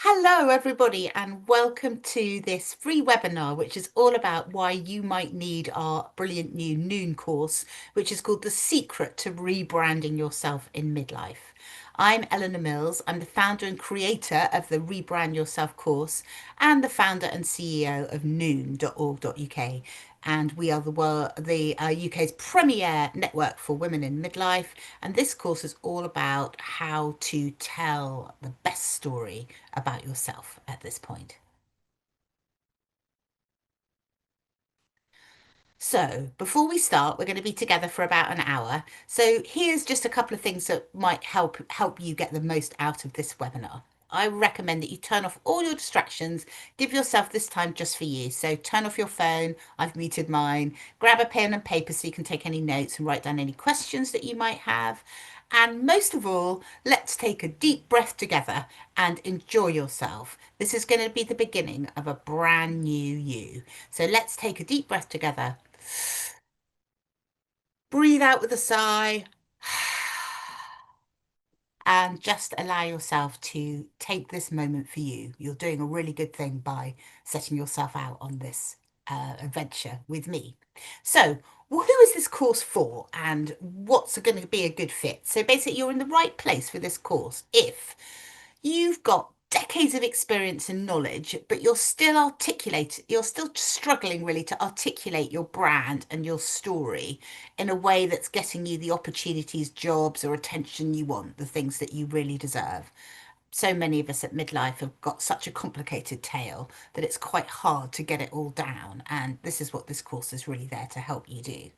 Hello, everybody, and welcome to this free webinar, which is all about why you might need our brilliant new Noon course, which is called The Secret to Rebranding Yourself in Midlife. I'm Eleanor Mills. I'm the founder and creator of the Rebrand Yourself course and the founder and CEO of noon.org.uk. And we are the UK's premier network for women in midlife. And this course is all about how to tell the best story about yourself at this point. So, before we start, we're going to be together for about an hour. So, here's just a couple of things that might help you get the most out of this webinar. I recommend that you turn off all your distractions. Give yourself this time just for you. So, turn off your phone. I've muted mine. Grab a pen and paper so you can take any notes and write down any questions that you might have. And most of all, let's take a deep breath together and enjoy yourself. This is going to be the beginning of a brand new you. So let's take a deep breath together. Breathe out with a sigh. And just allow yourself to take this moment for you. You're doing a really good thing by setting yourself out on this adventure with me. So, who is this course for and what's going to be a good fit? So, basically, you're in the right place for this course if you've got decades of experience and knowledge, but you're still struggling really to articulate your brand and your story in a way that's getting you the opportunities, jobs, or attention you want, the things that you really deserve. So many of us at midlife have got such a complicated tale that it's quite hard to get it all down. And this is what this course is really there to help you do.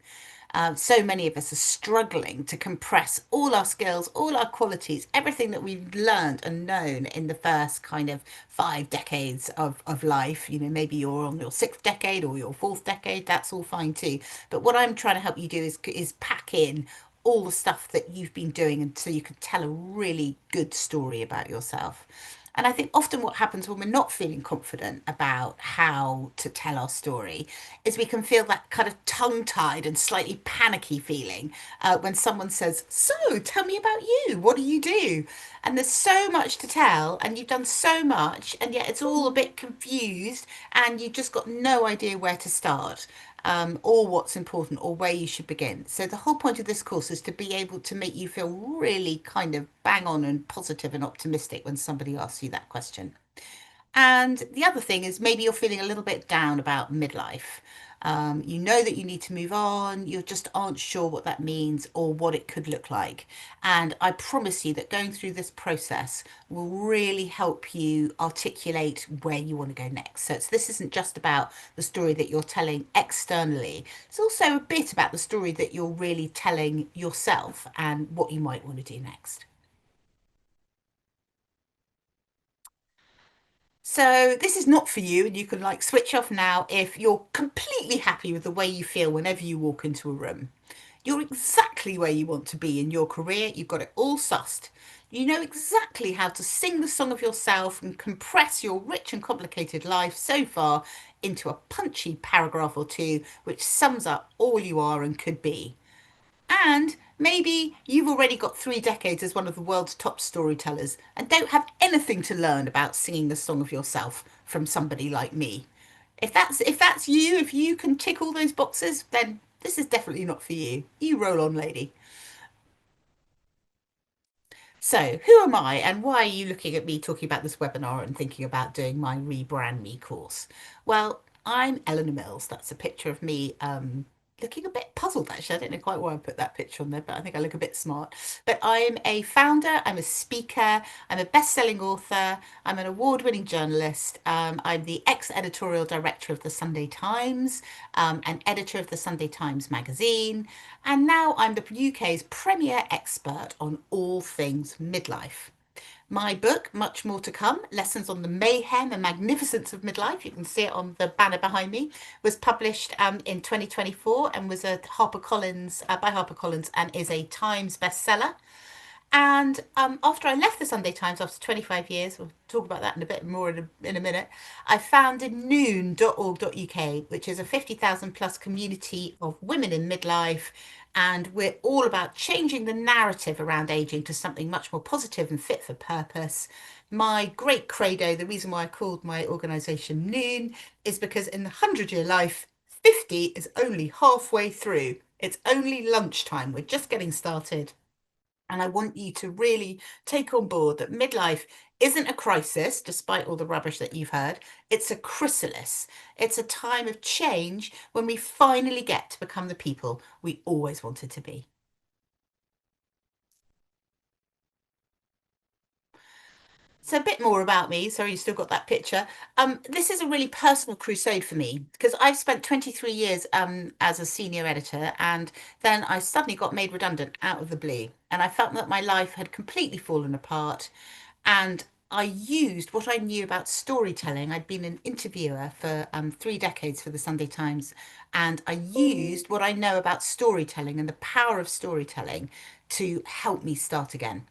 So many of us are struggling to compress all our skills, all our qualities, everything that we've learned and known in the first kind of 5 decades of life. You know, maybe you're on your sixth decade or your fourth decade, that's all fine too. But what I'm trying to help you do is pack in all the stuff that you've been doing and so you can tell a really good story about yourself. And I think often what happens when we're not feeling confident about how to tell our story is we can feel that kind of tongue tied and slightly panicky feeling when someone says, "So, tell me about you. What do you do?" And there's so much to tell, and you've done so much, and yet it's all a bit confused, and you've just got no idea where to start. Or what's important, or where you should begin. So, the whole point of this course is to be able to make you feel really kind of bang on and positive and optimistic when somebody asks you that question. And the other thing is maybe you're feeling a little bit down about midlife. You know that you need to move on, you just aren't sure what that means or what it could look like. And I promise you that going through this process will really help you articulate where you want to go next. So this isn't just about the story that you're telling externally, it's also a bit about the story that you're really telling yourself and what you might want to do next. So this is not for you, and you can like switch off now if you're completely happy with the way you feel whenever you walk into a room. You're exactly where you want to be in your career. You've got it all sussed. You know exactly how to sing the song of yourself and compress your rich and complicated life so far into a punchy paragraph or two, which sums up all you are and could be. And maybe you've already got 3 decades as one of the world's top storytellers and don't have anything to learn about singing the song of yourself from somebody like me. If that's you, if you can tick all those boxes, then this is definitely not for you. You roll on, lady. So, who am I and why are you looking at me talking about this webinar and thinking about doing my Rebrand Me course? Well, I'm Eleanor Mills. That's a picture of me looking a bit puzzled, actually. I don't know quite why I put that picture on there, but I think I look a bit smart. But I'm a founder, I'm a speaker, I'm a best-selling author, I'm an award-winning journalist. I'm the ex-editorial director of the Sunday Times, and editor of the Sunday Times magazine. And now I'm the UK's premier expert on all things midlife. My book, Much More to Come, Lessons on the Mayhem and Magnificence of Midlife, you can see it on the banner behind me, was published in 2024 and was a HarperCollins, by HarperCollins, and is a Times bestseller. And after I left the Sunday Times after 25 years, we'll talk about that in a bit more in a minute, I founded noon.org.uk, which is a 50,000 plus community of women in midlife And we're all about changing the narrative around aging to something much more positive and fit for purpose. My great credo, the reason why I called my organization Noon, is because in the 100-year life, 50 is only halfway through. It's only lunchtime. We're just getting started. And I want you to really take on board that midlife isn't a crisis, despite all the rubbish that you've heard. It's a chrysalis. It's a time of change when we finally get to become the people we always wanted to be. So a bit more about me. Sorry, you still got that picture. This is a really personal crusade for me because I've spent 23 years as a senior editor, and then I suddenly got made redundant out of the blue, and I felt that my life had completely fallen apart. And I used what I knew about storytelling. I'd been an interviewer for 3 decades for the Sunday Times, and I used what I know about storytelling and the power of storytelling to help me start again.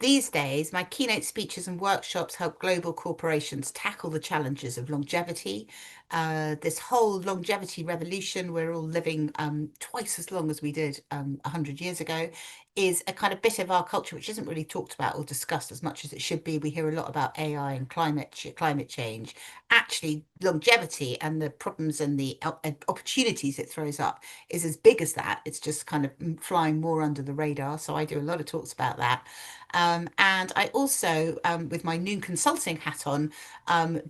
These days, my keynote speeches and workshops help global corporations tackle the challenges of longevity. This whole longevity revolution, we're all living twice as long as we did 100 years ago, is a kind of bit of our culture which isn't really talked about or discussed as much as it should be. We hear a lot about AI and climate change. Actually, longevity and the problems and the opportunities it throws up is as big as that. It's just kind of flying more under the radar. So I do a lot of talks about that. And I also, with my Noon Consulting hat on,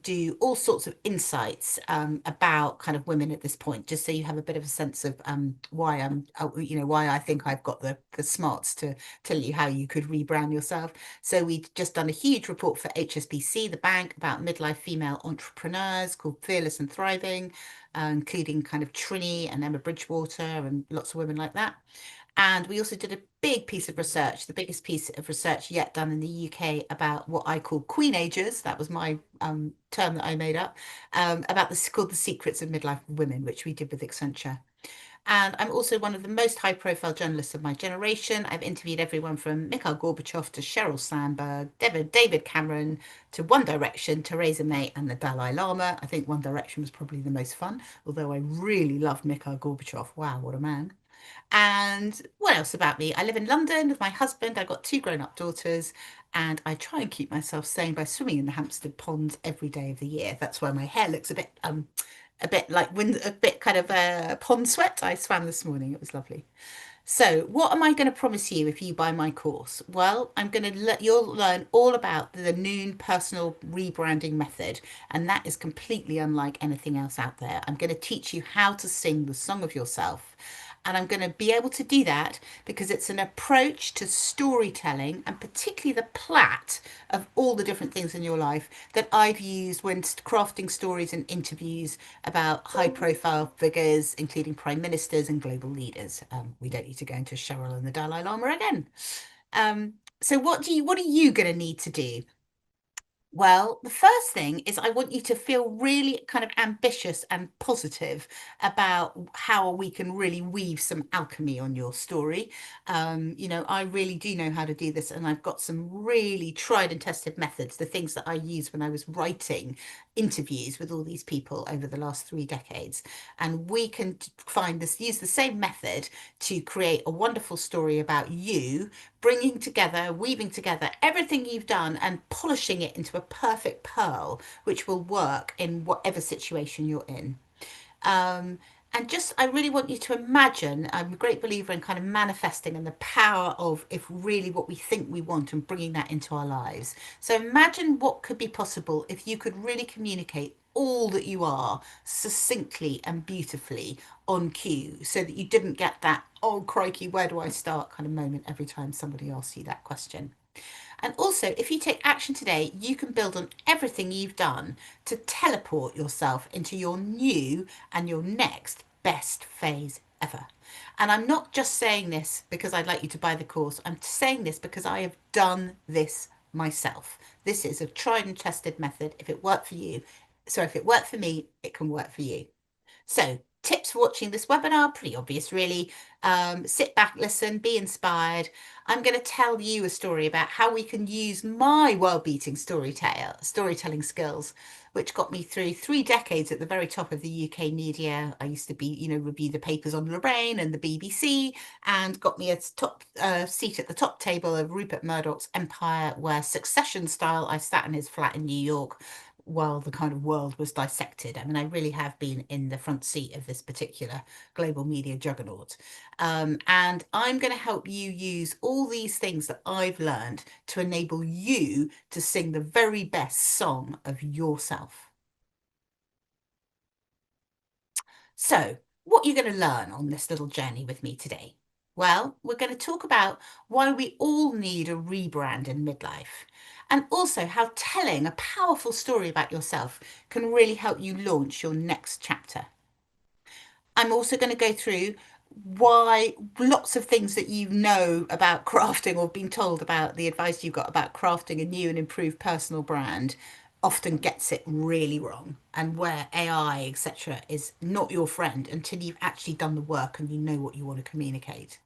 do all sorts of insights about kind of women at this point, just so you have a bit of a sense of why why I think I've got the smarts to tell you how you could rebrand yourself. So we've just done a huge report for HSBC, the bank, about midlife female entrepreneurs called Fearless and Thriving, including kind of Trini and Emma Bridgewater and lots of women like that. And we also did a big piece of research, the biggest piece of research yet done in the UK about what I call queenagers. That was my term that I made up, about this called The Secrets of Midlife Women, which we did with Accenture. And I'm also one of the most high profile journalists of my generation. I've interviewed everyone from Mikhail Gorbachev to Sheryl Sandberg, David Cameron to One Direction, Theresa May, and the Dalai Lama. I think One Direction was probably the most fun, although I really love Mikhail Gorbachev. Wow, what a man. And what else about me? I live in London with my husband. I've got two grown-up daughters, and I try and keep myself sane by swimming in the Hampstead ponds every day of the year. That's why my hair looks a bit like wind, a bit kind of pond sweat. I swam this morning. It was lovely. So, what am I going to promise you if you buy my course? Well, I'm going to let you'll learn all about the Noon personal rebranding method, and that is completely unlike anything else out there. I'm going to teach you how to sing the song of yourself. And I'm going to be able to do that because it's an approach to storytelling and particularly the plot of all the different things in your life that I've used when crafting stories and interviews about high profile figures, including prime ministers and global leaders. We don't need to go into Cheryl and the Dalai Lama again. So what are you going to need to do? Well, the first thing is I want you to feel really kind of ambitious and positive about how we can really weave some alchemy on your story. I really do know how to do this, and I've got some really tried and tested methods, the things that I used when I was writing interviews with all these people over the last 3 decades. And we can use the same method to create a wonderful story about you bringing together, weaving together everything you've done and polishing it into a perfect pearl, which will work in whatever situation you're in. Um, and just, I really want you to imagine, I'm a great believer in kind of manifesting and the power of if really what we think we want and bringing that into our lives. So imagine what could be possible if you could really communicate all that you are succinctly and beautifully on cue so that you didn't get that, oh crikey, where do I start kind of moment every time somebody asks you that question. And also, if you take action today, you can build on everything you've done to teleport yourself into your new and your next best phase ever. And I'm not just saying this because I'd like you to buy the course. I'm saying this because I have done this myself. This is a tried and tested method. If it worked for you, so if it worked for me, it can work for you. So tips for watching this webinar, pretty obvious, really. Sit back, listen, be inspired. I'm going to tell you a story about how we can use my world-beating storytelling skills, which got me through 3 decades at the very top of the UK media. I used to be, review the papers on Lorraine and the BBC, and got me a top seat at the top table of Rupert Murdoch's empire, where Succession style, I sat in his flat in New York while the kind of world was dissected. I mean, I really have been in the front seat of this particular global media juggernaut. And I'm going to help you use all these things that I've learned to enable you to sing the very best song of yourself. So, what are you going to learn on this little journey with me today? Well, we're going to talk about why we all need a rebrand in midlife, and also how telling a powerful story about yourself can really help you launch your next chapter. I'm also going to go through why lots of things that you know about crafting or been told about the advice you've got about crafting a new and improved personal brand often gets it really wrong, and where AI, etc., is not your friend until you've actually done the work and you know what you want to communicate.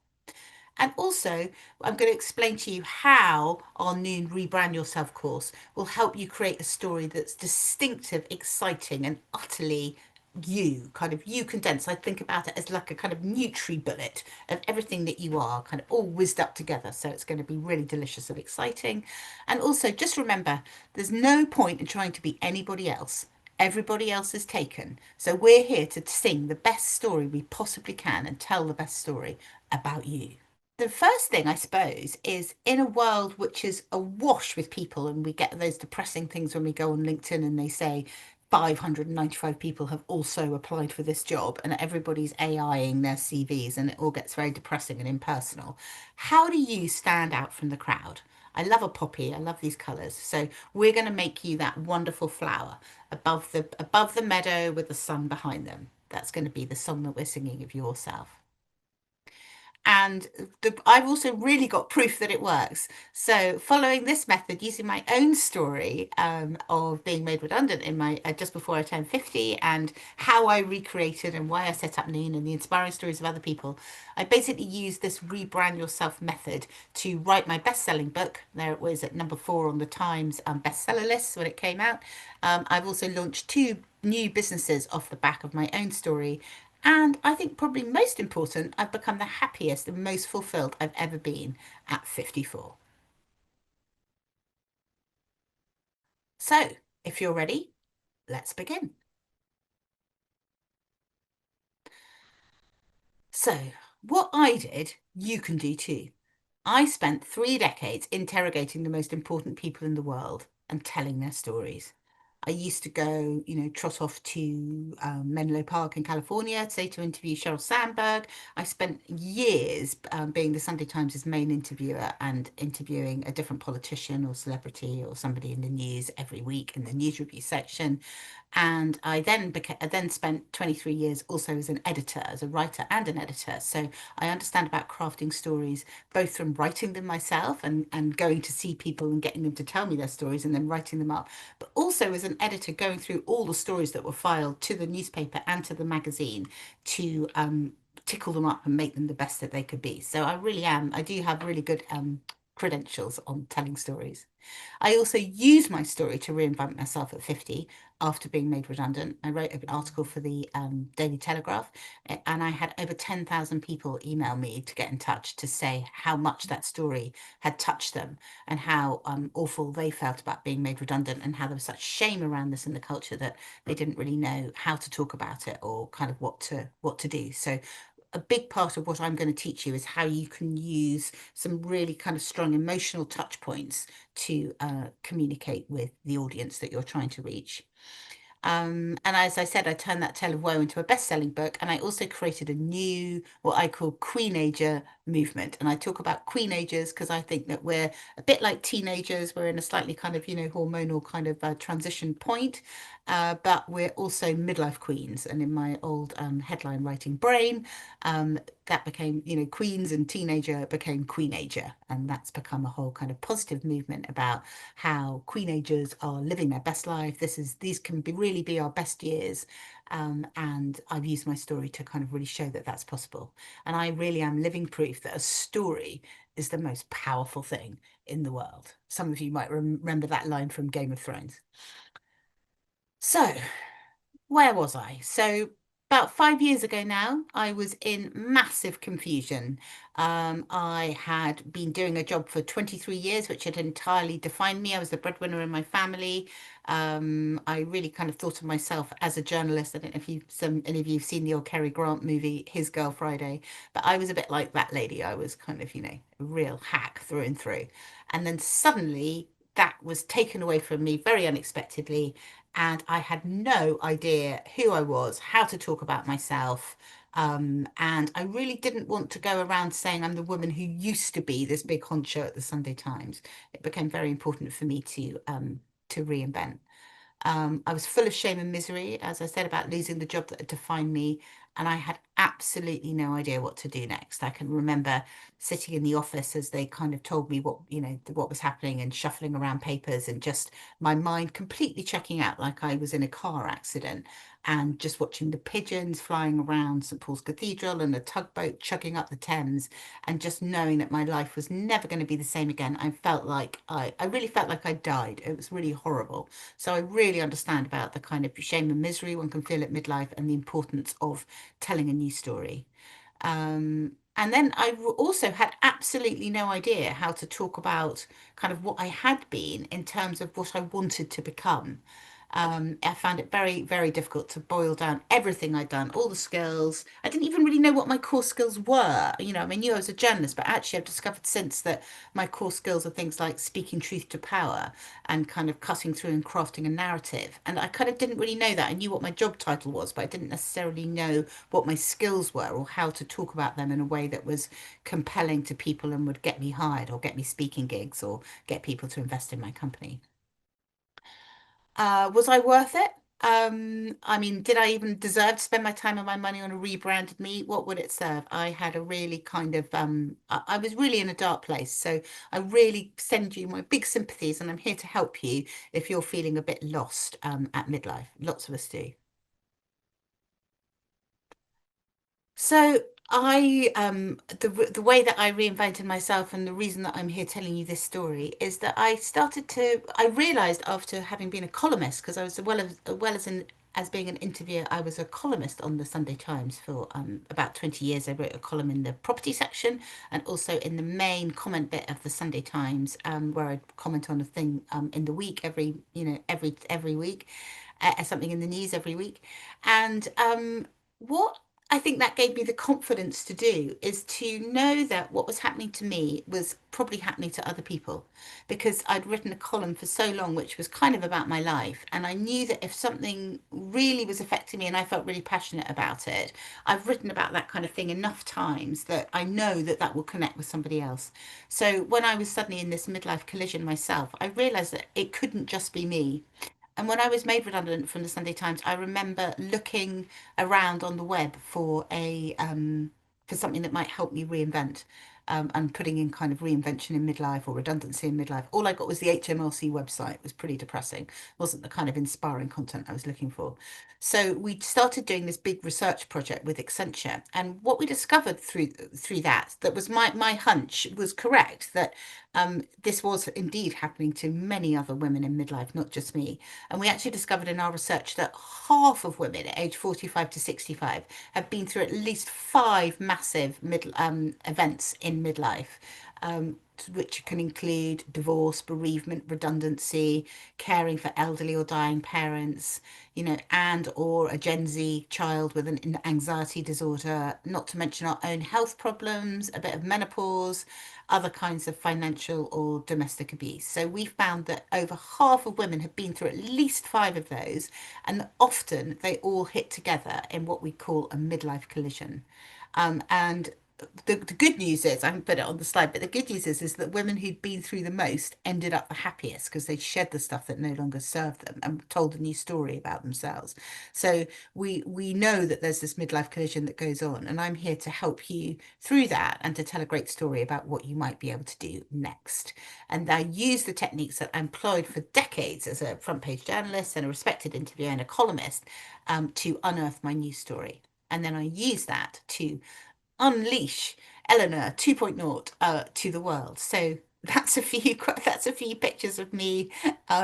And also, I'm going to explain to you how our new Rebrand Yourself course will help you create a story that's distinctive, exciting, and utterly you, kind of you condensed. I think about it as like a kind of Nutri-Bullet of everything that you are, kind of all whizzed up together. So it's going to be really delicious and exciting. And also, just remember, there's no point in trying to be anybody else. Everybody else is taken. So we're here to sing the best story we possibly can and tell the best story about you. The first thing, I suppose, is in a world which is awash with people, and we get those depressing things when we go on LinkedIn and they say 595 people have also applied for this job, and everybody's AIing their CVs, and it all gets very depressing and impersonal. How do you stand out from the crowd? I love a poppy. I love these colours. So we're going to make you that wonderful flower above the meadow with the sun behind them. That's going to be the song that we're singing of yourself. And I've also really got proof that it works. So, following this method, using my own story of being made redundant in my just before I turned 50, and how I recreated and why I set up Noon, and the inspiring stories of other people, I basically used this rebrand yourself method to write my best-selling book. There it was at number 4 on the Times bestseller list when it came out. I've also launched 2 new businesses off the back of my own story, and I think probably most important, I've become the happiest and most fulfilled I've ever been at 54. So, if you're ready, let's begin. So, what I did, you can do too. I spent 3 decades interrogating the most important people in the world and telling their stories. I used to go, trot off to Menlo Park in California, say to interview Sheryl Sandberg. I spent years being the Sunday Times' main interviewer and interviewing a different politician or celebrity or somebody in the news every week in the news review section. And I then spent 23 years also as an editor, as a writer and an editor. So I understand about crafting stories, both from writing them myself and going to see people and getting them to tell me their stories and then writing them up, but also as an editor going through all the stories that were filed to the newspaper and to the magazine to tickle them up and make them the best that they could be. So I do have really good credentials on telling stories. I also used my story to reinvent myself at 50 after being made redundant. I wrote an article for the Daily Telegraph, and I had over 10,000 people email me to get in touch to say how much that story had touched them and how awful they felt about being made redundant, and how there was such shame around this in the culture that they didn't really know how to talk about it or kind of what to do. So a big part of what I'm going to teach you is how you can use some really kind of strong emotional touch points to communicate with the audience that you're trying to reach. And as I said, I turned that tale of woe into a best-selling book, and I also created a new, what I call queenager movement. And I talk about queenagers because I think that we're a bit like teenagers. We're in a slightly kind of, hormonal kind of transition point, but we're also midlife queens. And in my old headline writing brain, that became, queens and teenager became queenager. And that's become a whole kind of positive movement about how queenagers are living their best life. These can really be our best years. And I've used my story to kind of really show that that's possible. And I really am living proof that a story is the most powerful thing in the world. Some of you might remember that line from Game of Thrones. So, where was I? So, about 5 years ago now, I was in massive confusion. I had been doing a job for 23 years, which had entirely defined me. I was the breadwinner in my family. I really kind of thought of myself as a journalist. I don't know if any of you have seen the old Cary Grant movie, His Girl Friday, but I was a bit like that lady. I was kind of, a real hack through and through. And then suddenly that was taken away from me very unexpectedly, and I had no idea who I was, how to talk about myself. And I really didn't want to go around saying I'm the woman who used to be this big honcho at the Sunday Times. It became very important for me to reinvent. I was full of shame and misery, as I said, about losing the job that had defined me. And I had absolutely no idea what to do next. I can remember sitting in the office as they kind of told me what was happening, and shuffling around papers, and just my mind completely checking out like I was in a car accident, and just watching the pigeons flying around St Paul's Cathedral and a tugboat chugging up the Thames, and just knowing that my life was never going to be the same again. I really felt like I died. It was really horrible. So I really understand about the kind of shame and misery one can feel at midlife, and the importance of telling a new story. And then also had absolutely no idea how to talk about kind of what I had been in terms of what I wanted to become. I found it very, very difficult to boil down everything I'd done, all the skills. I didn't even really know what my core skills were. I mean, I knew I was a journalist, but actually I've discovered since that my core skills are things like speaking truth to power, and kind of cutting through and crafting a narrative. And I kind of didn't really know that. I knew what my job title was, but I didn't necessarily know what my skills were, or how to talk about them in a way that was compelling to people and would get me hired, or get me speaking gigs, or get people to invest in my company. Was I worth it? I mean, did I even deserve to spend my time and my money on a rebranded me? What would it serve? I had a really kind of, I was really in a dark place. So I really send you my big sympathies, and I'm here to help you if you're feeling a bit lost, at midlife. Lots of us do. So the way that I reinvented myself, and the reason that I'm here telling you this story, is that I realized after having been a columnist, because I was as being an interviewer, I was a columnist on the Sunday Times for about 20 years. I wrote a column in the property section, and also in the main comment bit of the Sunday Times, where I'd comment on a thing in the week, every week, something in the news every week. And what I think that gave me the confidence to do is to know that what was happening to me was probably happening to other people, because I'd written a column for so long which was kind of about my life, and I knew that if something really was affecting me and I felt really passionate about it, I've written about that kind of thing enough times that I know that that will connect with somebody else. So when I was suddenly in this midlife collision myself, I realized that it couldn't just be me. And when I was made redundant from the Sunday Times, I remember looking around on the web for something that might help me reinvent, and putting in kind of reinvention in midlife or redundancy in midlife. All I got was the HMRC website. It was pretty depressing. Wasn't the kind of inspiring content I was looking for. So we started doing this big research project with Accenture, and what we discovered through that was my hunch was correct, that this was indeed happening to many other women in midlife, not just me. And we actually discovered in our research that half of women at age 45 to 65 have been through at least five massive events in midlife, which can include divorce, bereavement, redundancy, caring for elderly or dying parents, and or a Gen Z child with an anxiety disorder, not to mention our own health problems, a bit of menopause, other kinds of financial or domestic abuse. So we found that over half of women have been through at least five of those, and often they all hit together in what we call a midlife collision. And the good news is, I haven't put it on the slide, but the good news is that women who'd been through the most ended up the happiest because they shed the stuff that no longer served them and told a new story about themselves. So we know that there's this midlife collision that goes on, and I'm here to help you through that and to tell a great story about what you might be able to do next. And I use the techniques that I employed for decades as a front page journalist and a respected interviewer and a columnist to unearth my new story. And then I use that to unleash Eleanor 2.0 to the world. So that's a few pictures of me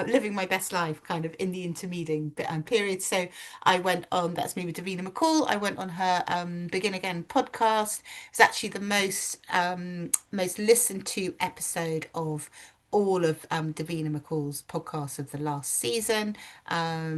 living my best life kind of in the intermediate period. So I went on, that's me with Davina McCall. I went on her Begin Again podcast. It's actually the most listened to episode of all of Davina McCall's podcasts of the last season,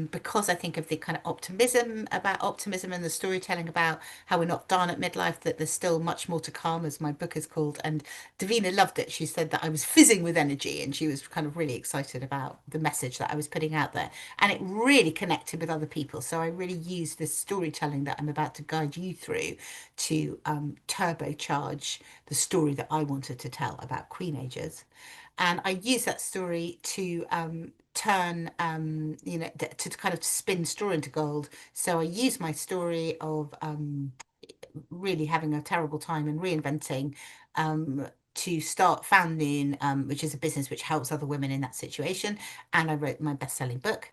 because I think of the kind of optimism and the storytelling about how we're not done at midlife, that there's still much more to come, as my book is called. And Davina loved it. She said that I was fizzing with energy and she was kind of really excited about the message that I was putting out there. And it really connected with other people. So I really used this storytelling that I'm about to guide you through to turbocharge the story that I wanted to tell about queenagers. And I use that story to turn, to kind of spin straw into gold. So I use my story of really having a terrible time and reinventing to start Found Noon, which is a business which helps other women in that situation. And I wrote my best-selling book.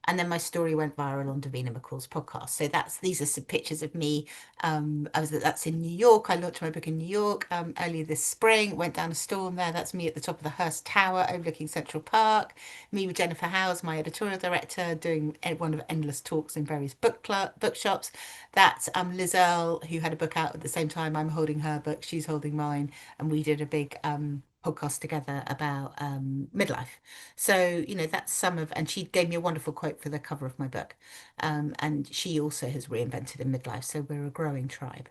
And then my story went viral on Davina McCall's podcast. So these are some pictures of me. That's in New York. I launched my book in New York earlier this spring. Went down a storm there. That's me at the top of the Hearst Tower overlooking Central Park. Me with Jennifer Howes, my editorial director, doing one of endless talks in various bookshops. That's Liz Earle, who had a book out at the same time. I'm holding her book. She's holding mine, and we did a big podcast together about midlife. So, that's some of, and she gave me a wonderful quote for the cover of my book. And she also has reinvented in midlife. So we're a growing tribe.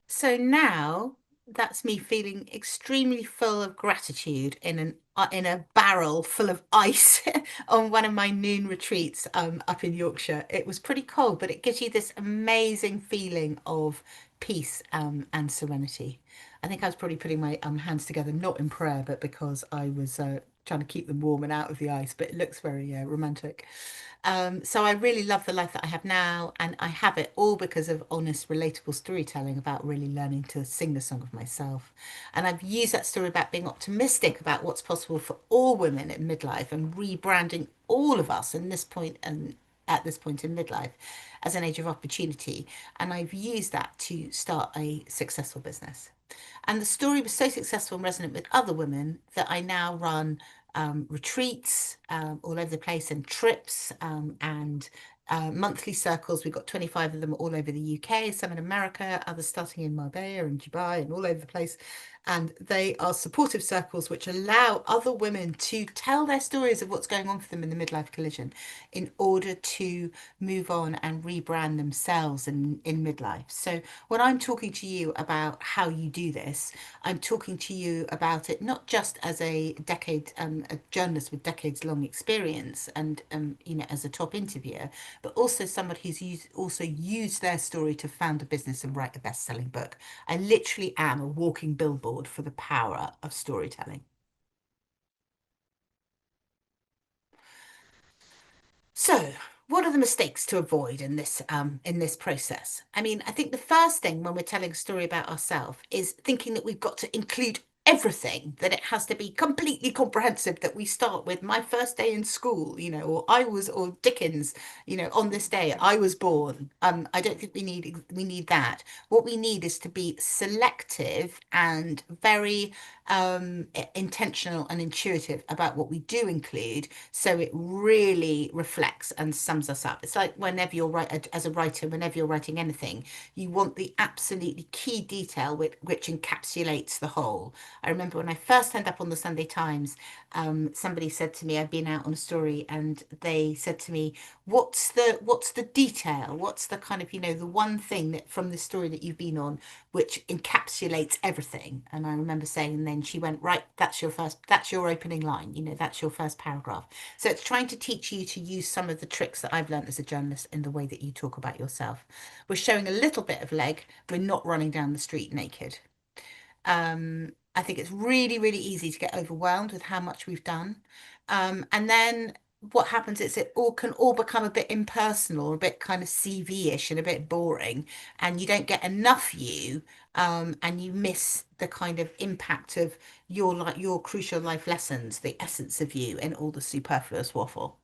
So now that's me feeling extremely full of gratitude in a barrel full of ice on one of my noon retreats up in Yorkshire. It was pretty cold, but it gives you this amazing feeling of peace and serenity. I think I was probably putting my hands together, not in prayer, but because I was trying to keep them warm and out of the ice. But it looks very romantic. So I really love the life that I have now, and I have it all because of honest, relatable storytelling about really learning to sing the song of myself. And I've used that story about being optimistic about what's possible for all women in midlife and rebranding all of us in this point and at this point in midlife as an age of opportunity. And I've used that to start a successful business. And the story was so successful and resonant with other women that I now run retreats all over the place and trips and monthly circles. We've got 25 of them all over the UK, some in America, others starting in Marbella and Dubai and all over the place. And they are supportive circles which allow other women to tell their stories of what's going on for them in the midlife collision in order to move on and rebrand themselves in midlife. So when I'm talking to you about how you do this, I'm talking to you about it not just as a journalist with decades long experience and, as a top interviewer, but also somebody also used their story to found a business and write a best-selling book. I literally am a walking billboard for the power of storytelling. So, what are the mistakes to avoid in this process? I mean, I think the first thing when we're telling a story about ourselves is thinking that we've got to include everything, that it has to be completely comprehensive, that we start with my first day in school, or Dickens, on this day I was born. I don't think we need that. What we need is to be selective and very intentional and intuitive about what we do include, so it really reflects and sums us up. It's like whenever as a writer, whenever you're writing anything, you want the absolutely key detail which encapsulates the whole. I remember when I first turned up on the Sunday Times, somebody said to me, I'd been out on a story, and they said to me, what's the detail? What's the kind of, the one thing that from the story that you've been on which encapsulates everything? And I remember saying, then she went, right, that's your opening line, that's your first paragraph. So it's trying to teach you to use some of the tricks that I've learned as a journalist in the way that you talk about yourself. We're showing a little bit of leg, we're not running down the street naked. I think it's really, really easy to get overwhelmed with how much we've done. And then what happens is it all can all become a bit impersonal, a bit kind of CV-ish and a bit boring, and you don't get enough you, and you miss the kind of impact of your crucial life lessons, the essence of you, and all the superfluous waffle.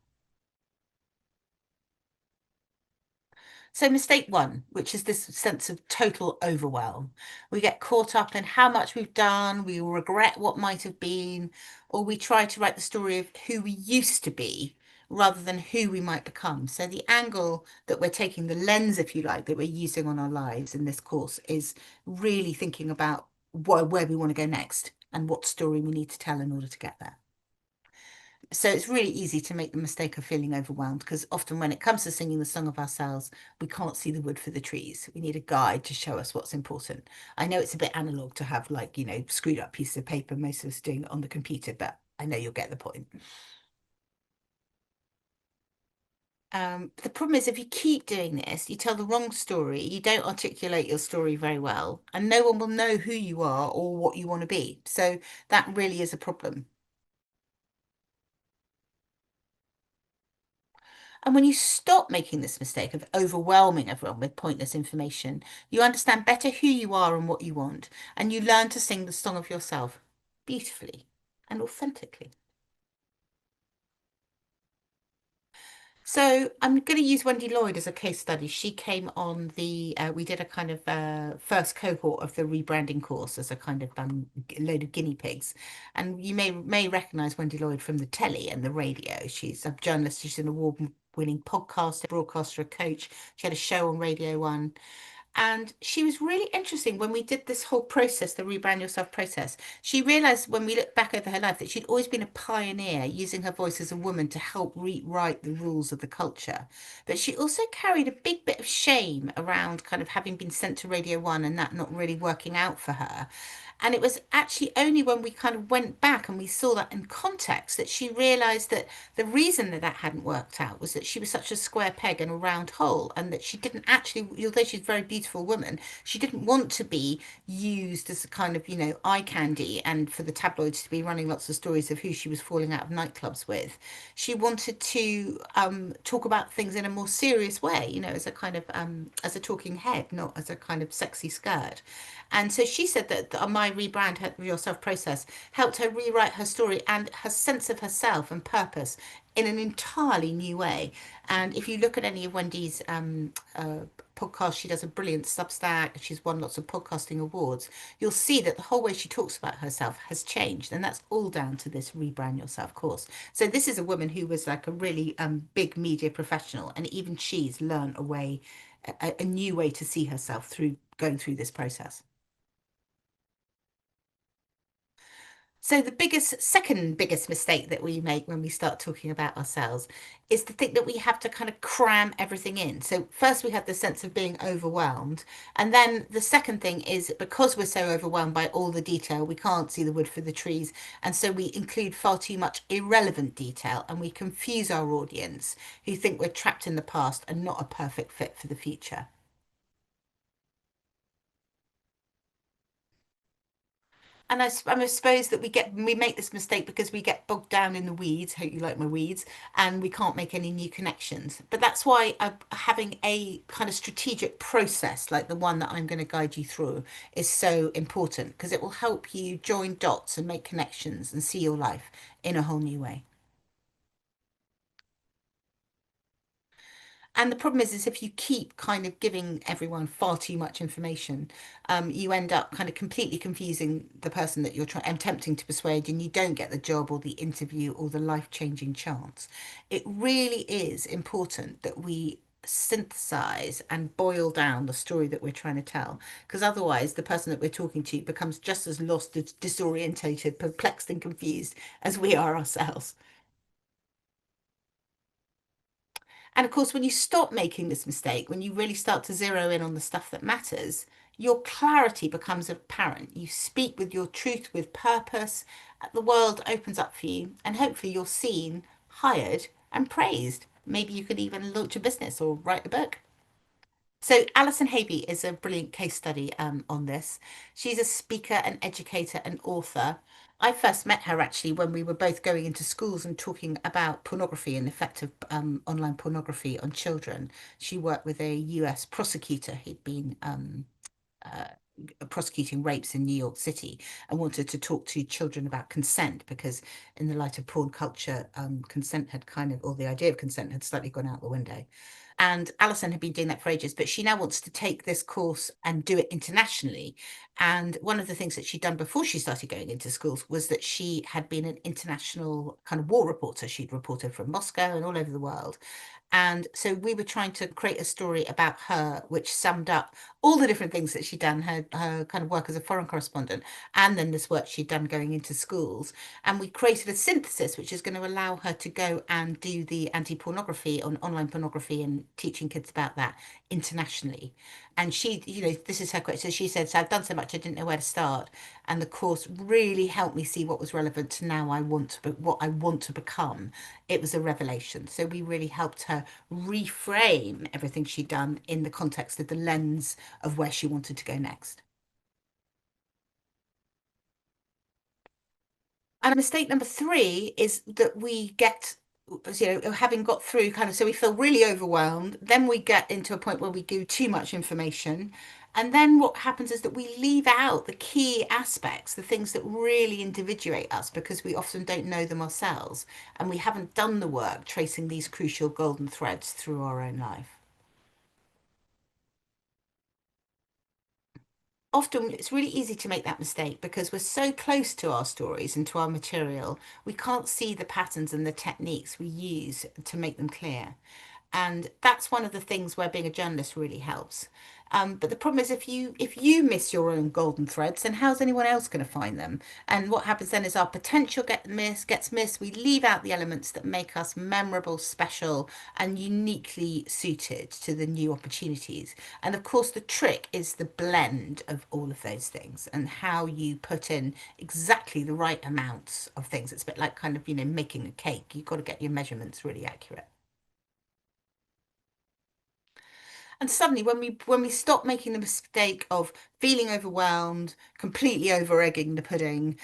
So, mistake one, which is this sense of total overwhelm. We get caught up in how much we've done, we regret what might have been, or we try to write the story of who we used to be rather than who we might become. So, the angle that we're taking, the lens, if you like, that we're using on our lives in this course is really thinking about where we want to go next and what story we need to tell in order to get there. So it's really easy to make the mistake of feeling overwhelmed because often when it comes to singing the song of ourselves, we can't see the wood for the trees. We need a guide to show us what's important. I know it's a bit analog to have like, screwed up pieces of paper, most of us doing it on the computer, but I know you'll get the point. The problem is if you keep doing this, you tell the wrong story, you don't articulate your story very well, and no one will know who you are or what you want to be. So that really is a problem. And when you stop making this mistake of overwhelming everyone with pointless information, you understand better who you are and what you want, and you learn to sing the song of yourself beautifully and authentically. So I'm going to use Wendy Lloyd as a case study. She came on we did a kind of first cohort of the rebranding course as a kind of load of guinea pigs. And you may recognize Wendy Lloyd from the telly and the radio. She's a journalist, she's an award-winning podcaster, broadcaster, a coach. She had a show on Radio 1. And she was really interesting when we did this whole process, the rebrand yourself process. She realized when we looked back over her life that she'd always been a pioneer using her voice as a woman to help rewrite the rules of the culture. But she also carried a big bit of shame around kind of having been sent to Radio 1 and that not really working out for her. And it was actually only when we kind of went back and we saw that in context that she realized that the reason that that hadn't worked out was that she was such a square peg in a round hole and that she didn't actually, although she's a very beautiful woman, she didn't want to be used as a kind of, eye candy and for the tabloids to be running lots of stories of who she was falling out of nightclubs with. She wanted to talk about things in a more serious way, as a kind of, as a talking head, not as a kind of sexy skirt. And so she said that my rebrand yourself process helped her rewrite her story and her sense of herself and purpose in an entirely new way. And if you look at any of Wendy's podcasts, she does a brilliant Substack. She's won lots of podcasting awards. You'll see that the whole way she talks about herself has changed, and that's all down to this rebrand yourself course. So this is a woman who was like a really big media professional, and even she's learned a new way to see herself through going through this process. So the second biggest mistake that we make when we start talking about ourselves is to think that we have to kind of cram everything in. So first we have the sense of being overwhelmed, and then the second thing is because we're so overwhelmed by all the detail, we can't see the wood for the trees, and so we include far too much irrelevant detail, and we confuse our audience who think we're trapped in the past and not a perfect fit for the future. And I suppose that we make this mistake because we get bogged down in the weeds. Hope you like my weeds, and we can't make any new connections. But that's why having a kind of strategic process like the one that I'm going to guide you through is so important because it will help you join dots and make connections and see your life in a whole new way. And the problem is if you keep kind of giving everyone far too much information, you end up kind of completely confusing the person that you're trying attempting to persuade, and you don't get the job or the interview or the life-changing chance. It really is important that we synthesize and boil down the story that we're trying to tell, because otherwise the person that we're talking to becomes just as lost, disorientated, perplexed, and confused as we are ourselves. And of course, when you stop making this mistake, when you really start to zero in on the stuff that matters, your clarity becomes apparent. You speak with your truth with purpose. The world opens up for you, and hopefully, you're seen, hired, and praised. Maybe you could even launch a business or write a book. So Alison Haby is a brilliant case study on this. She's a speaker, an educator, an author. I first met her actually when we were both going into schools and talking about pornography and the effect of online pornography on children. She worked with a US prosecutor who'd been uh, prosecuting rapes in New York City and wanted to talk to children about consent because, in the light of porn culture, consent had kind of, or the idea of consent had slightly gone out the window. And Alison had been doing that for ages, but she now wants to take this course and do it internationally. And one of the things that she'd done before she started going into schools was that she had been an international kind of war reporter. She'd reported from Moscow and all over the world. And so we were trying to create a story about her, which summed up all the different things that she'd done, her kind of work as a foreign correspondent, and then this work she'd done going into schools. And we created a synthesis, which is going to allow her to go and do the anti-pornography on online pornography and teaching kids about that internationally. And she, this is her quote. So she said, so I've done so much, I didn't know where to start. And the course really helped me see what was relevant to now I want to, what I want to become. It was a revelation. So we really helped her reframe everything she'd done in the context of the lens of where she wanted to go next. And mistake number three is that we get, having got through kind of, so we feel really overwhelmed. Then we get into a point where we do too much information. And then what happens is that we leave out the key aspects, the things that really individuate us because we often don't know them ourselves. And we haven't done the work tracing these crucial golden threads through our own life. Often it's really easy to make that mistake because we're so close to our stories and to our material, we can't see the patterns and the techniques we use to make them clear. And that's one of the things where being a journalist really helps. But the problem is if you miss your own golden threads, then how's anyone else going to find them? And what happens then is our potential gets missed. We leave out the elements that make us memorable, special, and uniquely suited to the new opportunities. And of course, the trick is the blend of all of those things and how you put in exactly the right amounts of things. It's a bit like kind of, making a cake. You've got to get your measurements really accurate. And suddenly, when we stop making the mistake of feeling overwhelmed, completely over egging the pudding,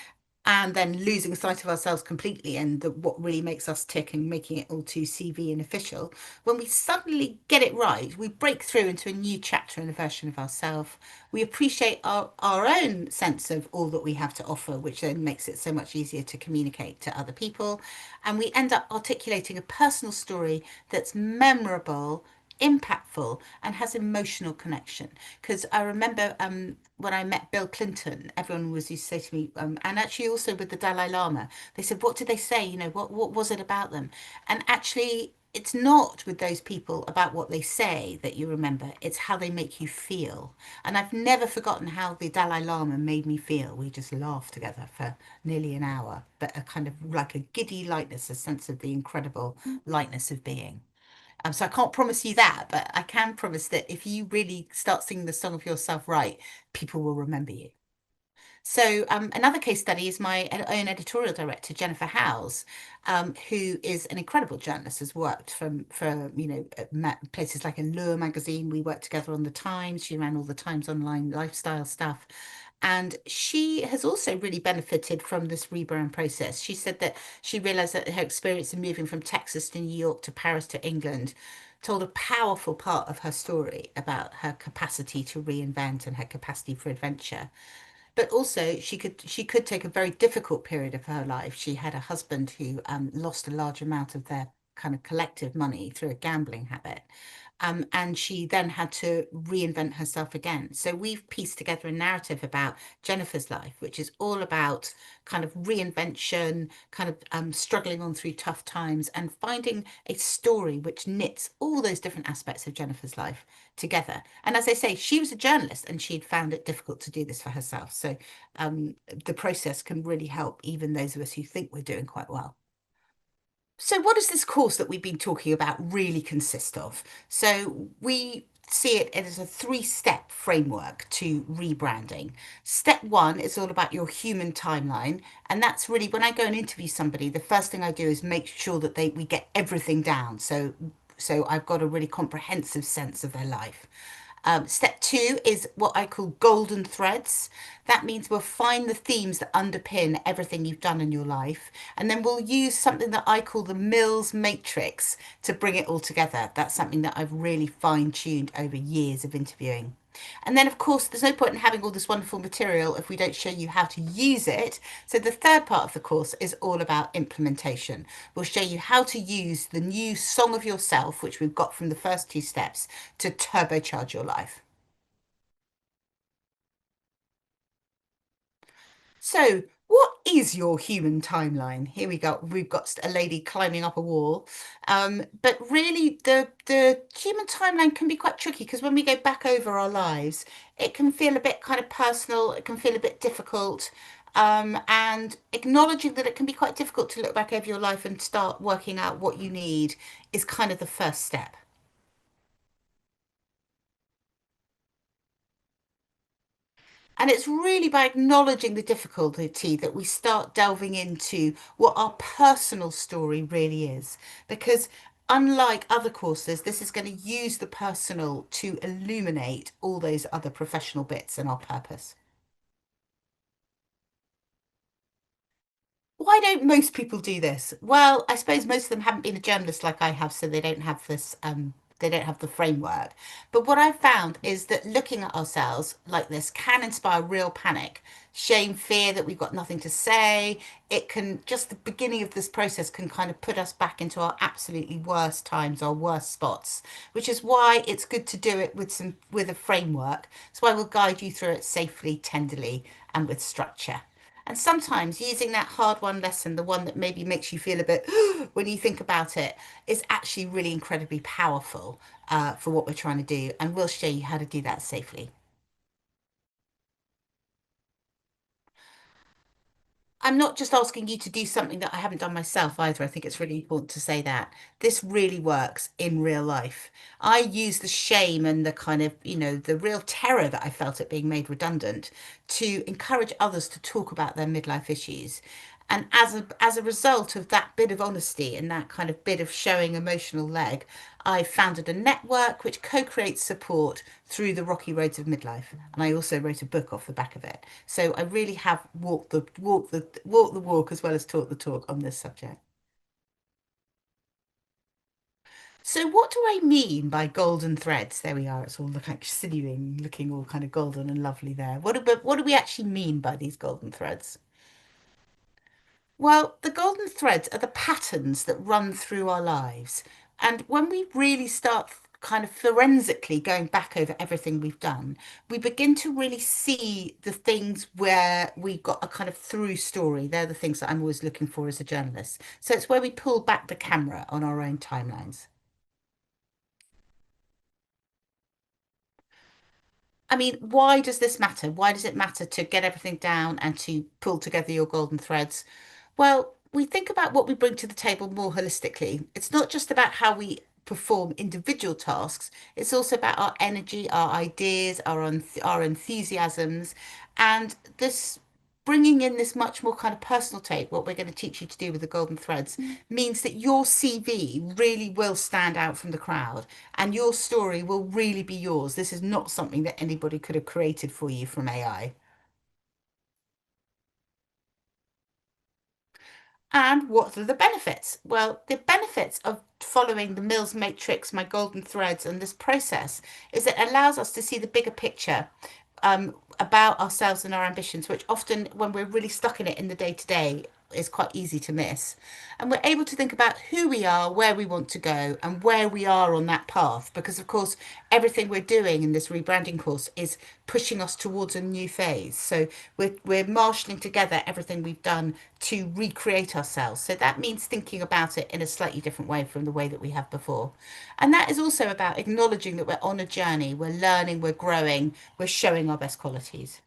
and then losing sight of ourselves completely and what really makes us tick and making it all too CV and official, when we suddenly get it right, we break through into a new chapter and a version of ourselves. We appreciate our own sense of all that we have to offer, which then makes it so much easier to communicate to other people. And we end up articulating a personal story that's memorable, impactful, and has emotional connection. Because I remember when I met Bill Clinton, everyone was used to say to me, and actually also with the Dalai Lama, they said, "What did they say? What was it about them?" And actually, it's not with those people about what they say that you remember, it's how they make you feel. And I've never forgotten how the Dalai Lama made me feel. We just laughed together for nearly an hour, but a kind of like a giddy lightness, a sense of the incredible lightness of being. So I can't promise you that, but I can promise that if you really start singing the song of yourself right, people will remember you. So another case study is my own editorial director, Jennifer Howes, who is an incredible journalist, has worked for at places like Allure magazine. We worked together on the Times. She ran all the Times online lifestyle stuff. And she has also really benefited from this rebrand process. She said that she realized that her experience in moving from Texas to New York to Paris to England told a powerful part of her story about her capacity to reinvent and her capacity for adventure. But also, she could take a very difficult period of her life. She had a husband who lost a large amount of their kind of collective money through a gambling habit. And she then had to reinvent herself again. So we've pieced together a narrative about Jennifer's life, which is all about kind of reinvention, kind of struggling on through tough times, and finding a story which knits all those different aspects of Jennifer's life together. And as I say, she was a journalist and she'd found it difficult to do this for herself. So the process can really help even those of us who think we're doing quite well. So what does this course that we've been talking about really consist of? So we see it as a three-step framework to rebranding. Step one is all about your human timeline, and that's really when I go and interview somebody, the first thing I do is make sure that they we get everything down. So I've got a really comprehensive sense of their life. Step two is what I call golden threads. That means we'll find the themes that underpin everything you've done in your life, and then we'll use something that I call the Mills Matrix to bring it all together. That's something that I've really fine-tuned over years of interviewing. And then, of course, there's no point in having all this wonderful material if we don't show you how to use it. So the third part of the course is all about implementation. We'll show you how to use the new song of yourself, which we've got from the first two steps, to turbocharge your life. So, what is your human timeline? Here we go. We've got a lady climbing up a wall. But really, the human timeline can be quite tricky because when we go back over our lives, it can feel a bit kind of personal. It can feel a bit difficult. And acknowledging that it can be quite difficult to look back over your life and start working out what you need is kind of the first step. And it's really by acknowledging the difficulty that we start delving into what our personal story really is. Because unlike other courses, this is going to use the personal to illuminate all those other professional bits and our purpose. Why don't most people do this? Well, I suppose most of them haven't been a journalist like I have, so they don't have this, they don't have the framework. But what I've found is that looking at ourselves like this can inspire real panic, shame, fear that we've got nothing to say. It can just the beginning of this process can kind of put us back into our absolutely worst times, our worst spots, which is why it's good to do it with a framework. That's why we'll guide you through it safely, tenderly, and with structure. And sometimes using that hard won lesson, the one that maybe makes you feel a bit when you think about it, is actually really incredibly powerful for what we're trying to do. And we'll show you how to do that safely. I'm not just asking you to do something that I haven't done myself either. I think it's really important to say that. This really works in real life. I use the shame and the kind of, the real terror that I felt at being made redundant to encourage others to talk about their midlife issues. And as a result of that bit of honesty and that kind of bit of showing emotional leg, I founded a network which co-creates support through the rocky roads of midlife. And I also wrote a book off the back of it. So I really have walked the walk as well as taught the talk on this subject. So what do I mean by golden threads? There we are. It's all like sinewy, looking all kind of golden and lovely there. What do we actually mean by these golden threads? Well, the golden threads are the patterns that run through our lives. And when we really start kind of forensically going back over everything we've done, we begin to really see the things where we got a kind of through story. They're the things that I'm always looking for as a journalist. So it's where we pull back the camera on our own timelines. I mean, why does this matter? Why does it matter to get everything down and to pull together your golden threads? Well, we think about what we bring to the table more holistically. It's not just about how we perform individual tasks, it's also about our energy, our ideas, our enthusiasms, and this bringing in this much more kind of personal take, what we're going to teach you to do with the golden threads, means that your CV really will stand out from the crowd and your story will really be yours. This is not something that anybody could have created for you from AI. And what are the benefits? Well, the benefits of following the Mills Matrix, my golden threads, and this process is it allows us to see the bigger picture about ourselves and our ambitions, which often, when we're really stuck in it in the day to day, is quite easy to miss. And we're able to think about who we are, where we want to go, and where we are on that path. Because, of course, everything we're doing in this rebranding course is pushing us towards a new phase. So we're marshalling together everything we've done to recreate ourselves. So that means thinking about it in a slightly different way from the way that we have before. And that is also about acknowledging that we're on a journey, we're learning, we're growing, we're showing our best qualities.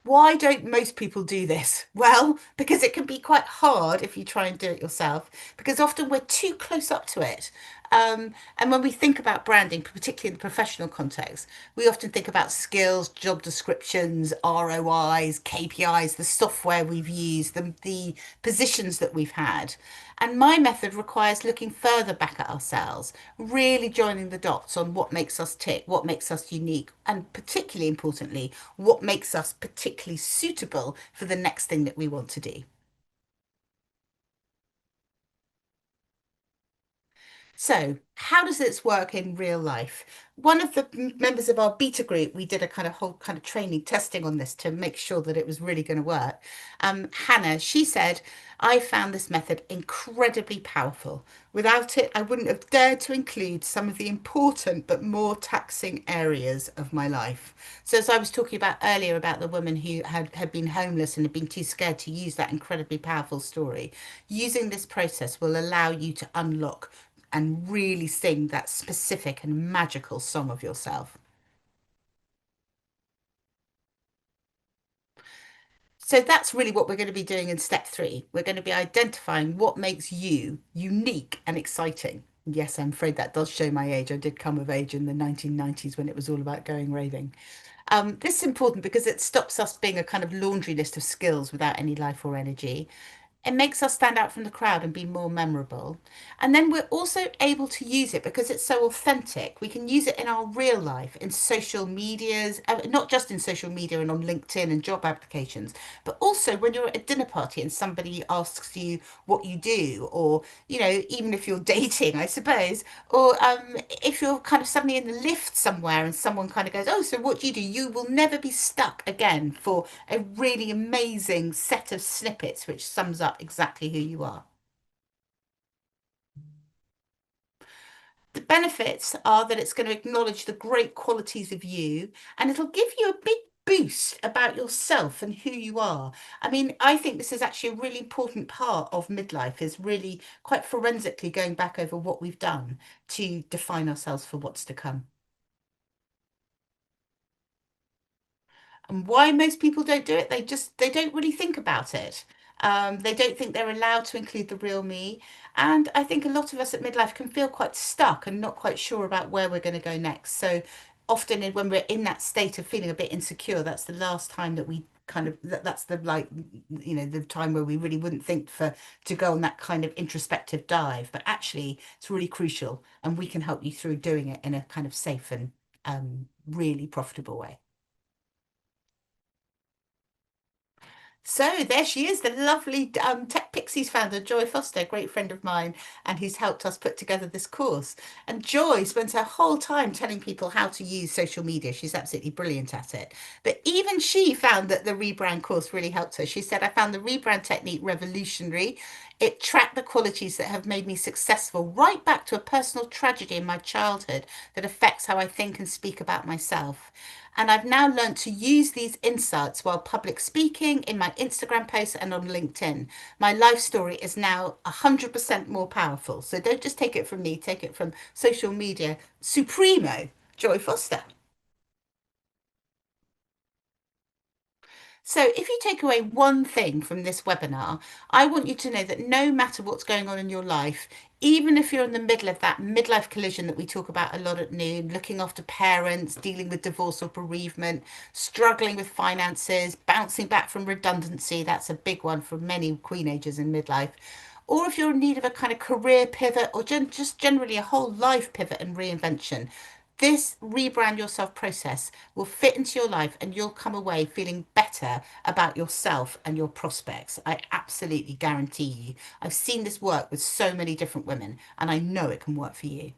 Why don't most people do this? Well, because it can be quite hard if you try and do it yourself, because often we're too close up to it. And when we think about branding, particularly in the professional context, we often think about skills, job descriptions, ROIs, KPIs, the software we've used, the positions that we've had. And my method requires looking further back at ourselves, really joining the dots on what makes us tick, what makes us unique, and particularly importantly, what makes us particularly suitable for the next thing that we want to do. So, how does this work in real life? One of the members of our beta group, we did a kind of whole kind of training testing on this to make sure that it was really going to work. Hannah, she said, I found this method incredibly powerful. Without it, I wouldn't have dared to include some of the important but more taxing areas of my life. So, as I was talking about earlier about the woman who had been homeless and had been too scared to use that incredibly powerful story, using this process will allow you to unlock and really sing that specific and magical song of yourself. So that's really what we're going to be doing in step three. We're going to be identifying what makes you unique and exciting. Yes, I'm afraid that does show my age. I did come of age in the 1990s when it was all about going raving. This is important because it stops us being a kind of laundry list of skills without any life or energy. It makes us stand out from the crowd and be more memorable. And then we're also able to use it because it's so authentic. We can use it in our real life, in social medias, not just in social media and on LinkedIn and job applications, but also when you're at a dinner party and somebody asks you what you do, or, even if you're dating, I suppose, or if you're kind of suddenly in the lift somewhere and someone kind of goes, oh, so what do? You will never be stuck again for a really amazing set of snippets which sums up exactly who you are. The benefits are that it's going to acknowledge the great qualities of you and it'll give you a big boost about yourself and who you are. I mean, I think this is actually a really important part of midlife, is really quite forensically going back over what we've done to define ourselves for what's to come. And why most people don't do it, they don't really think about it. They don't think they're allowed to include the real me. And I think a lot of us at midlife can feel quite stuck and not quite sure about where we're going to go next. So often when we're in that state of feeling a bit insecure, that's the last time that we kind of that's the like the time where we really wouldn't think for to go on that kind of introspective dive. But actually it's really crucial and we can help you through doing it in a kind of safe and really profitable way. So there she is, the lovely Tech Pixies founder, Joy Foster, a great friend of mine, and who's helped us put together this course. And Joy spends her whole time telling people how to use social media. She's absolutely brilliant at it. But even she found that the rebrand course really helped her. She said, I found the rebrand technique revolutionary. It tracked the qualities that have made me successful right back to a personal tragedy in my childhood that affects how I think and speak about myself. And I've now learned to use these insights while public speaking, in my Instagram posts, and on LinkedIn. My life story is now 100% more powerful. So don't just take it from me, take it from social media supremo, Joy Foster. So, if you take away one thing from this webinar, I want you to know that no matter what's going on in your life, even if you're in the middle of that midlife collision that we talk about a lot at noon, looking after parents, dealing with divorce or bereavement, struggling with finances, bouncing back from redundancy, that's a big one for many queenagers in midlife, or if you're in need of a kind of career pivot or just generally a whole life pivot and reinvention, this rebrand yourself process will fit into your life and you'll come away feeling better about yourself and your prospects. I absolutely guarantee you. I've seen this work with so many different women and I know it can work for you.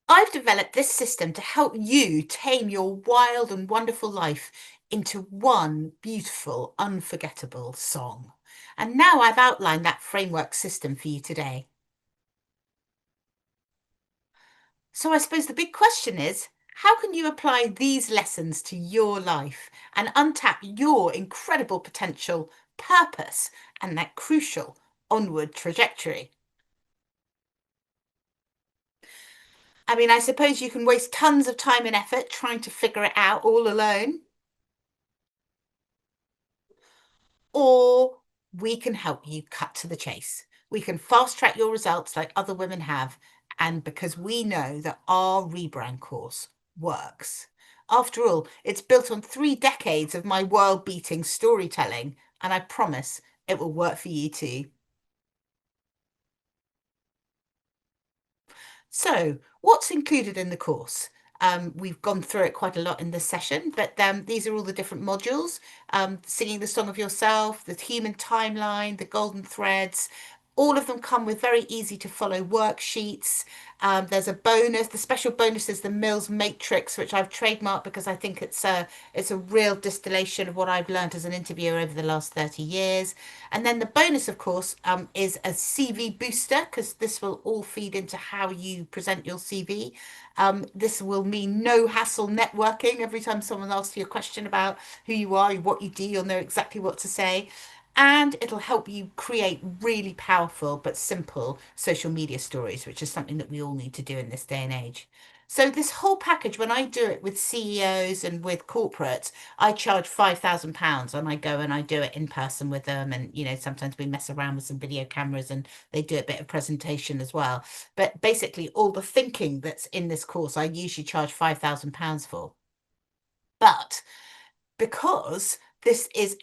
I've developed this system to help you tame your wild and wonderful life into one beautiful, unforgettable song. And now I've outlined that framework system for you today. So I suppose the big question is, how can you apply these lessons to your life and untap your incredible potential, purpose, and that crucial onward trajectory? I mean, I suppose you can waste tons of time and effort trying to figure it out all alone, or we can help you cut to the chase. We can fast track your results like other women have, and because we know that our rebrand course works. After all, it's built on 3 decades of my world-beating storytelling, and I promise it will work for you too. So, what's included in the course? We've gone through it quite a lot in this session, but these are all the different modules. Singing the song of yourself, the human timeline, the golden threads. All of them come with very easy to follow worksheets. There's a bonus. The special bonus is the Mills Matrix, which I've trademarked because I think it's a real distillation of what I've learned as an interviewer over the last 30 years. And then the bonus, of course, is a CV booster because this will all feed into how you present your CV. This will mean no hassle networking. Every time someone asks you a question about who you are, what you do, you'll know exactly what to say. And it'll help you create really powerful but simple social media stories, which is something that we all need to do in this day and age. So this whole package, when I do it with CEOs and with corporates, I charge £5,000 and I go and I do it in person with them. And, sometimes we mess around with some video cameras and they do a bit of presentation as well. But basically, all the thinking that's in this course, I usually charge £5,000 for. But because this is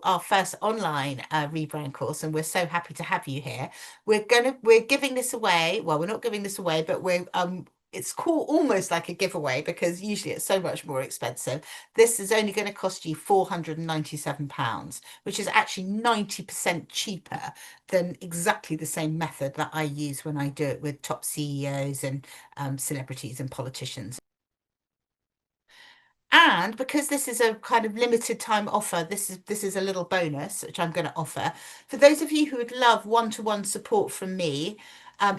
our first online rebrand course, and we're so happy to have you here. We're giving this away. Well, we're not giving this away, but it's cool, almost like a giveaway because usually it's so much more expensive. This is only going to cost you £497, which is actually 90% cheaper than exactly the same method that I use when I do it with top CEOs and celebrities and politicians. And because this is a kind of limited time offer, this is a little bonus which I'm going to offer. For those of you who would love one-to-one support from me,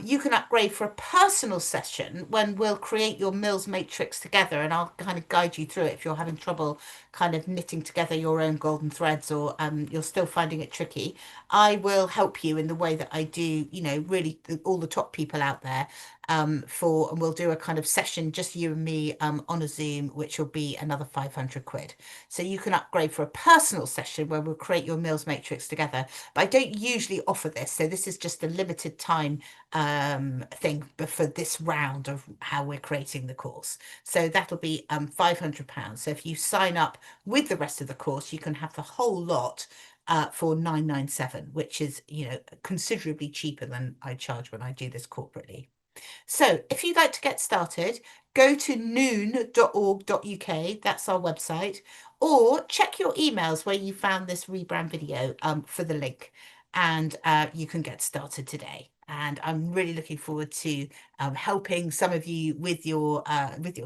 you can upgrade for a personal session when we'll create your Mills matrix together, and I'll kind of guide you through it if you're having trouble kind of knitting together your own golden threads or you're still finding it tricky. I will help you in the way that I do, really all the top people out there and we'll do a kind of session, just you and me, on a Zoom, which will be another 500 quid. So you can upgrade for a personal session where we'll create your Mills matrix together. But I don't usually offer this. So this is just a limited time thing for this round of how we're creating the course. So that'll be £500. So if you sign up with the rest of the course, you can have the whole lot for 997, which is, considerably cheaper than I charge when I do this corporately. So if you'd like to get started, go to noon.org.uk, that's our website, or check your emails where you found this rebrand video for the link, and you can get started today. And I'm really looking forward to helping some of you with your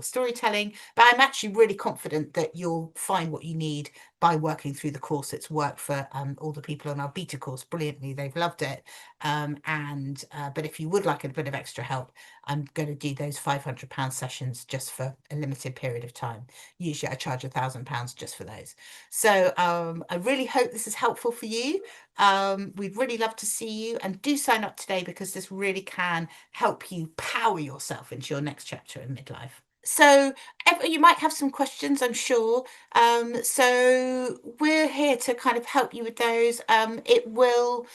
storytelling. But I'm actually really confident that you'll find what you need by working through the course. It's worked for all the people on our beta course brilliantly. They've loved it. But if you would like a bit of extra help, I'm going to do those £500 sessions just for a limited period of time. Usually I charge £1,000 just for those. So I really hope this is helpful for you. We'd really love to see you, and do sign up today because this really can help you power yourself into your next chapter in midlife. So you might have some questions, I'm sure. So we're here to kind of help you with those. It will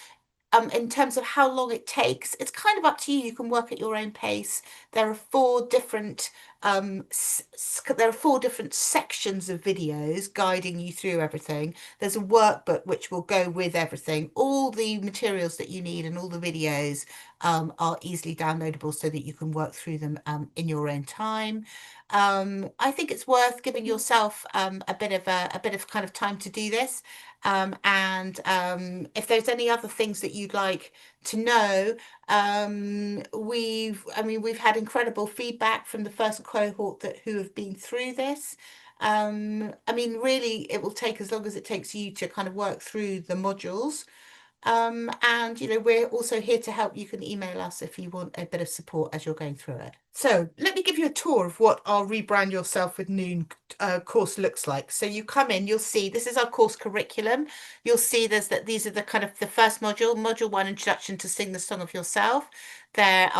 in terms of how long it takes, it's kind of up to you. You can work at your own pace. There are four different sections of videos guiding you through everything. There's a workbook which will go with everything. All the materials that you need and all the videos are easily downloadable so that you can work through them in your own time. I think it's worth giving yourself a bit of kind of time to do this. And if there's any other things that you'd like to know, we've had incredible feedback from the first cohort who have been through this. Really, it will take as long as it takes you to kind of work through the modules. And we're also here to help. You can email us if you want a bit of support as you're going through it. So let me give you a tour of what our Rebrand Yourself with Noon course looks like. So you come in, you'll see this is our course curriculum. You'll see these are the kind of the first module, module one, introduction to sing the song of yourself. There's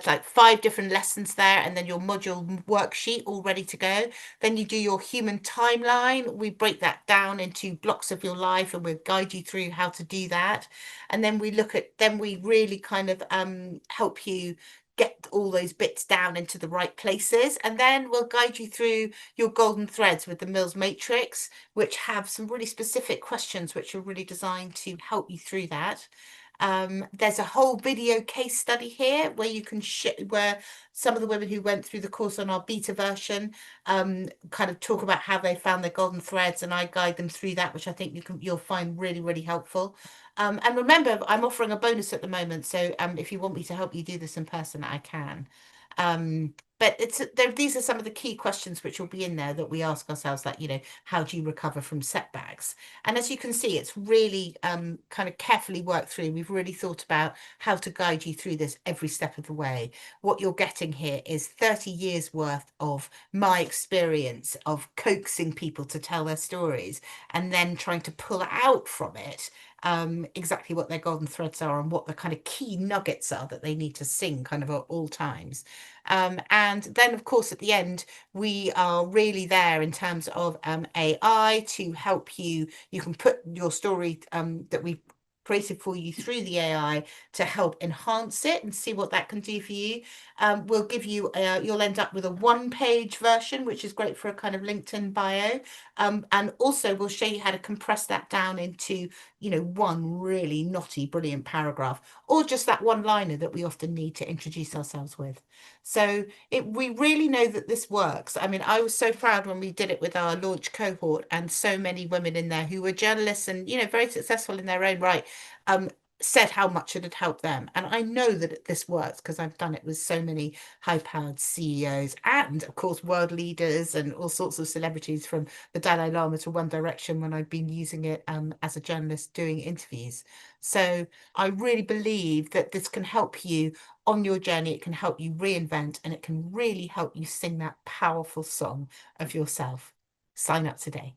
like five different lessons there, and then your module worksheet all ready to go. Then you do your human timeline. We break that down into blocks of your life, and we'll guide you through how to do that. And then then we really kind of help you get all those bits down into the right places. And then we'll guide you through your golden threads with the Mills Matrix, which have some really specific questions which are really designed to help you through that. There's a whole video case study here where you can where some of the women who went through the course on our beta version kind of talk about how they found their golden threads, and I guide them through that, which I think you'll find really, really helpful. And remember, I'm offering a bonus at the moment, so if you want me to help you do this in person, I can. But these are some of the key questions which will be in there that we ask ourselves, like, how do you recover from setbacks? And as you can see, it's really kind of carefully worked through. We've really thought about how to guide you through this every step of the way. What you're getting here is 30 years worth of my experience of coaxing people to tell their stories and then trying to pull out from it exactly what their golden threads are and what the kind of key nuggets are that they need to sing kind of at all times. And then, of course, at the end, we are really there in terms of AI to help you. You can put your story that we created for you through the AI to help enhance it and see what that can do for you. We'll give you, you'll end up with a one-page version, which is great for a kind of LinkedIn bio. And also we'll show you how to compress that down into, one really knotty, brilliant paragraph, or just that one-liner that we often need to introduce ourselves with. So we really know that this works. I mean, I was so proud when we did it with our launch cohort and so many women in there who were journalists and, very successful in their own right, um, said how much it had helped them. And I know that this works because I've done it with so many high-powered CEOs and, of course, world leaders and all sorts of celebrities from the Dalai Lama to One Direction when I've been using it as a journalist doing interviews. So I really believe that this can help you on your journey. It can help you reinvent and it can really help you sing that powerful song of yourself. Sign up today.